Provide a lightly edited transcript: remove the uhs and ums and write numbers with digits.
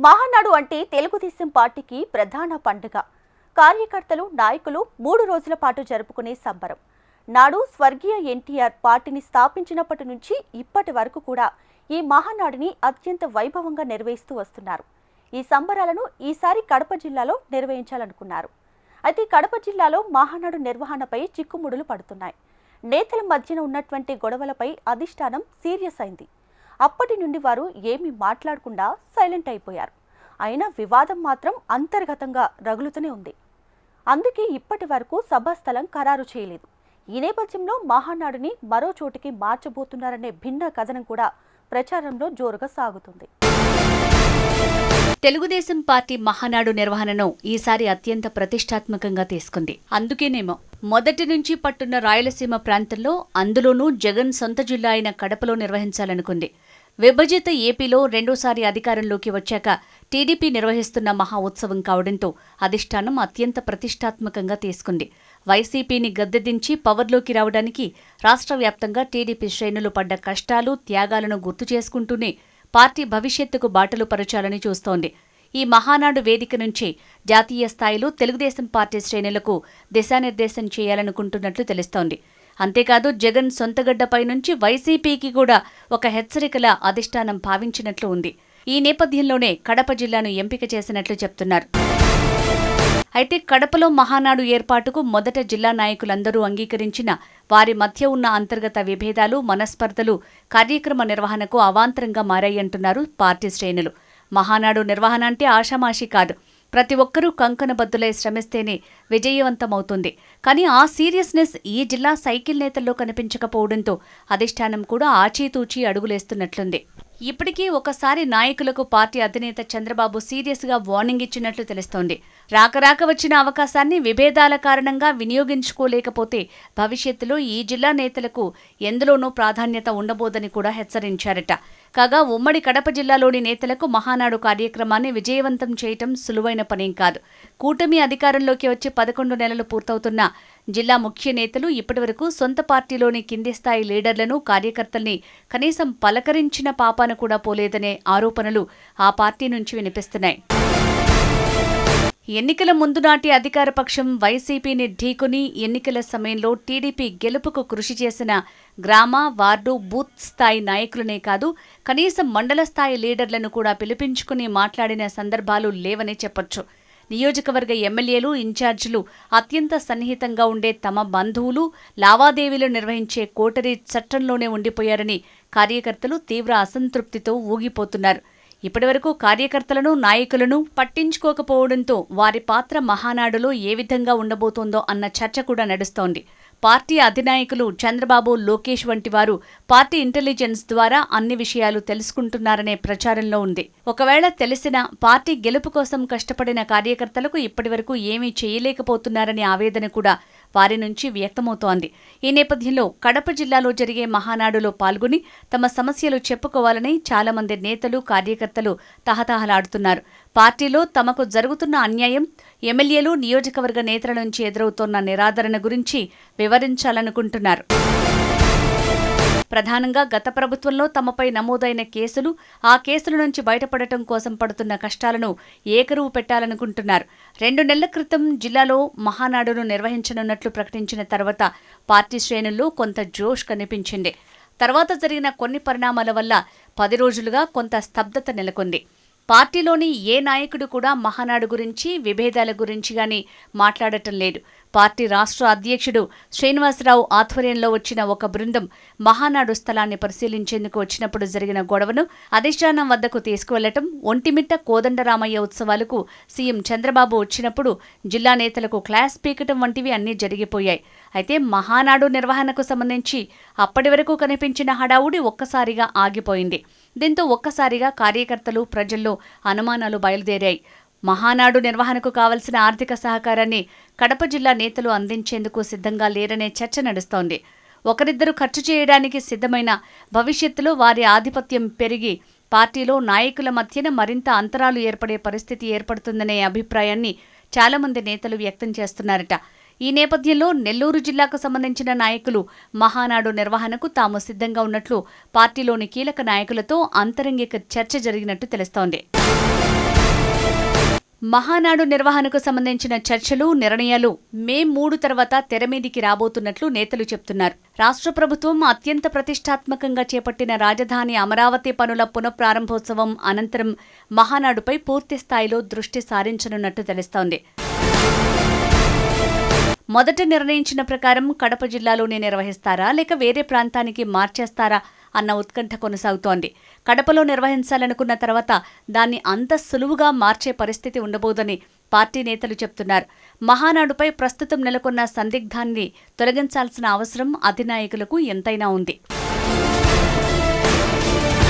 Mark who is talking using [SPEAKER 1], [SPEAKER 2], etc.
[SPEAKER 1] మహానాడు అంటే తెలుగుదేశం పార్టీకి ప్రధాన పండుగ. కార్యకర్తలు, నాయకులు 3 రోజుల పాటు జరుపుకునే సంబరం. నాడు స్వర్గీయ ఎన్టీఆర్ పార్టీని స్థాపించినప్పటి నుంచి ఇప్పటి వరకు కూడా ఈ మహానాడుని అత్యంత వైభవంగా నిర్వహిస్తూ వస్తున్నారు. ఈ సంబరాలను ఈసారి కడప జిల్లాలో నిర్వహించాలనుకున్నారు. అయితే కడప జిల్లాలో మహానాడు నిర్వహణపై చిక్కుముడులు పడుతున్నాయి. నేతల మధ్యన ఉన్నటువంటి గొడవలపై అధిష్టానం సీరియస్ అయింది. అప్పటి నుండి వారు ఏమీ మాట్లాడకుండా సైలెంట్ అయిపోయారు. అయినా వివాదం మాత్రం అంతర్గతంగా రగులుతూనే ఉంది. అందుకే ఇప్పటి వరకు సభాస్థలం ఖరారు చేయలేదు. ఈ నేపథ్యంలో మహానాడుని మరో చోటికి మార్చబోతున్నారనే భిన్న కథనం కూడా ప్రచారంలో జోరుగా సాగుతుంది.
[SPEAKER 2] తెలుగుదేశం పార్టీ మహానాడు నిర్వహణను ఈసారి అత్యంత ప్రతిష్టాత్మకంగా తీసుకుంది. అందుకేనేమో మొదటి నుంచి పట్టున్న రాయలసీమ ప్రాంతంలో, అందులోనూ జగన్ సొంత జిల్లా అయిన కడపలో నిర్వహించాలనుకుంది. విభజిత ఏపీలో రెండోసారి అధికారంలోకి వచ్చాక టీడీపీ నిర్వహిస్తున్న మహా ఉత్సవం కావడంతో అధిష్టానం అత్యంత ప్రతిష్టాత్మకంగా తీసుకుంది. వైసీపీని గద్దెదించి పవర్లోకి రావడానికి రాష్ట్ర వ్యాప్తంగా టీడీపీ శ్రేణులు పడ్డ కష్టాలు, త్యాగాలను గుర్తు చేసుకుంటూనే పార్టీ భవిష్యత్తుకు బాటలు పరచాలని చూస్తోంది. ఈ మహానాడు వేదిక నుంచి జాతీయ స్థాయిలో తెలుగుదేశం పార్టీ శ్రేణులకు దిశానిర్దేశం చేయాలనుకుంటున్నట్లు తెలుస్తోంది. అంతేకాదు జగన్ సొంతగడ్డపై నుంచి వైసీపీకి కూడా ఒక హెచ్చరికలా అధిష్టానం భావించినట్లు ఉంది. ఈ నేపథ్యంలోనే కడప జిల్లాను ఎంపిక చేసినట్లు చెప్తున్నారు. అయితే కడపలో మహానాడు ఏర్పాటుకు మొదట జిల్లా నాయకులందరూ అంగీకరించిన వారి మధ్య ఉన్న అంతర్గత విభేదాలు, మనస్పర్ధలు కార్యక్రమ నిర్వహణకు అవాంతరంగా మారాయంటున్నారు పార్టీ శ్రేణులు. మహానాడు నిర్వహణ అంటే ఆషామాషీ కాదు. ప్రతి ఒక్కరూ కంకణబద్దులై శ్రమిస్తేనే విజయవంతమవుతుంది. కానీ ఆ సీరియస్నెస్ ఈ జిల్లా సైకిల్ నేతల్లో కనిపించకపోవడంతో అధిష్టానం కూడా ఆచీతూచీ అడుగులేస్తున్నట్లుంది. ఇప్పటికీ ఒకసారి నాయకులకు పార్టీ అధినేత చంద్రబాబు సీరియస్గా వార్నింగ్ ఇచ్చినట్లు తెలుస్తోంది. రాక వచ్చిన అవకాశాన్ని విభేదాల కారణంగా వినియోగించుకోలేకపోతే భవిష్యత్తులో ఈ జిల్లా నేతలకు ఎందులోనూ ప్రాధాన్యత ఉండబోదని కూడా హెచ్చరించారట. కాగా ఉమ్మడి కడప జిల్లాలోని నేతలకు మహానాడు కార్యక్రమాన్ని విజయవంతం చేయటం సులువైన పనేం కాదు. కూటమి అధికారంలోకి వచ్చి 11 నెలలు పూర్తవుతున్న జిల్లా ముఖ్య నేతలు ఇప్పటివరకు సొంత పార్టీలోని కింది స్థాయి లీడర్లను, కార్యకర్తల్ని కనీసం పలకరించిన పాపాన కూడా పోలేదనే ఆరోపణలు ఆ పార్టీ నుంచి వినిపిస్తున్నాయి. ఎన్నికల ముందు నాటి అధికారపక్షం వైసీపీని ఢీకొని ఎన్నికల సమయంలో టీడీపీ గెలుపుకు కృషి చేసిన గ్రామ, వార్డు, బూత్ స్థాయి నాయకులనే కాదు, కనీసం మండల స్థాయి లీడర్లను కూడా పిలిపించుకుని మాట్లాడిన సందర్భాలు లేవని చెప్పొచ్చు. నియోజకవర్గ ఎమ్మెల్యేలు, ఇన్ఛార్జీలు అత్యంత సన్నిహితంగా ఉండే తమ బంధువులు లావాదేవీలు నిర్వహించే కోటరీ చట్టంలోనే ఉండిపోయారని కార్యకర్తలు తీవ్ర అసంతృప్తితో ఊగిపోతున్నారు. ఇప్పటివరకు కార్యకర్తలను, నాయకులను పట్టించుకోకపోవడంతో వారి పాత్ర మహానాడులో ఏ విధంగా ఉండబోతోందో అన్న చర్చ కూడా నడుస్తోంది. పార్టీ అధినాయకులు చంద్రబాబు, లోకేష్ వంటి వారు పార్టీ ఇంటెలిజెన్స్ ద్వారా అన్ని విషయాలు తెలుసుకుంటున్నారనే ప్రచారంలో ఉంది. ఒకవేళ తెలిసినా పార్టీ గెలుపు కోసం కష్టపడిన కార్యకర్తలకు ఇప్పటివరకు ఏమీ చేయలేకపోతున్నారనే ఆవేదన కూడా వారి నుంచి వ్యక్తమవుతోంది. ఈ నేపథ్యంలో కడప జిల్లాలో జరిగే మహానాడులో పాల్గొని తమ సమస్యలు చెప్పుకోవాలని చాలామంది నేతలు, కార్యకర్తలు తహతహలాడుతున్నారు. పార్టీలో తమకు జరుగుతున్న అన్యాయం, ఎమ్మెల్యేలు, నియోజకవర్గ నేతల నుంచి ఎదురవుతోన్న నిరాదరణ గురించి వివరించాలనుకుంటున్నారు. ప్రధానంగా గత ప్రభుత్వంలో తమపై నమోదైన కేసులు, ఆ కేసుల నుంచి బయటపడటం కోసం పడుతున్న కష్టాలను ఏకరువు పెట్టాలనుకుంటున్నారు. 2 నెలల క్రితం జిల్లాలో మహానాడును నిర్వహించనున్నట్లు ప్రకటించిన తర్వాత పార్టీ శ్రేణుల్లో కొంత జోష్ కనిపించింది. తర్వాత జరిగిన కొన్ని పరిణామాల వల్ల 10 రోజులుగా కొంత స్తబ్దత నెలకొంది. పార్టీలోని ఏ నాయకుడు కూడా మహానాడు గురించి, విభేదాల గురించి గాని మాట్లాడటం లేదు. పార్టీ రాష్ట్ర అధ్యక్షుడు శ్రీనివాసరావు ఆధ్వర్యంలో వచ్చిన ఒక బృందం మహానాడు స్థలాన్ని పరిశీలించేందుకు వచ్చినప్పుడు జరిగిన గొడవను అధిష్టానం వద్దకు తీసుకువెళ్లటం, ఒంటిమిట్ట కోదండరామయ్య ఉత్సవాలకు సీఎం చంద్రబాబు వచ్చినప్పుడు జిల్లా నేతలకు క్లాస్ పీకటం వంటివి అన్నీ జరిగిపోయాయి. అయితే మహానాడు నిర్వహణకు సంబంధించి అప్పటి వరకు కనిపించిన హడావుడి ఒక్కసారిగా ఆగిపోయింది. దీంతో ఒక్కసారిగా కార్యకర్తలు, ప్రజల్లో అనుమానాలు బయలుదేరాయి. మహానాడు నిర్వహణకు కావలసిన ఆర్థిక సహకారాన్ని కడప జిల్లా నేతలు అందించేందుకు సిద్ధంగా లేరనే చర్చ నడుస్తోంది. ఒకరిద్దరు ఖర్చు చేయడానికి సిద్ధమైన భవిష్యత్తులో వారి ఆధిపత్యం పెరిగి పార్టీలో నాయకుల మధ్యన మరింత అంతరాలు ఏర్పడే పరిస్థితి ఏర్పడుతుందనే అభిప్రాయాన్ని చాలామంది నేతలు వ్యక్తం చేస్తున్నారట. ఈ నేపథ్యంలో నెల్లూరు జిల్లాకు సంబంధించిన నాయకులు మహానాడు నిర్వహణకు తాము సిద్ధంగా ఉన్నట్లు పార్టీలోని కీలక నాయకులతో అంతరంగిక చర్చ జరిగినట్టు తెలుస్తోంది. మహానాడు నిర్వహణకు సంబంధించిన చర్చలు, నిర్ణయాలు మే 3 తర్వాత తెరమీదికి రాబోతున్నట్లు నేతలు చెప్తున్నారు. రాష్ట్ర ప్రభుత్వం అత్యంత ప్రతిష్టాత్మకంగా చేపట్టిన రాజధాని అమరావతి పనుల పునఃప్రారంభోత్సవం అనంతరం మహానాడుపై పూర్తి స్థాయిలో దృష్టి సారించనున్నట్టు తెలుస్తోంది. మొదట నిర్ణయించిన ప్రకారం కడప జిల్లాలోనే నిర్వహిస్తారా లేక వేరే ప్రాంతానికి మార్చేస్తారా అన్న ఉత్కంఠ కొనసాగుతోంది. కడపలో నిర్వహించాలనుకున్న తర్వాత దాన్ని అంత సులువుగా మార్చే పరిస్థితి ఉండబోదని పార్టీ నేతలు చెప్తున్నారు. మహానాడుపై ప్రస్తుతం నెలకొన్న సందిగ్ధాన్ని తొలగించాల్సిన అవసరం అధినాయకులకు ఎంతైనా ఉంది.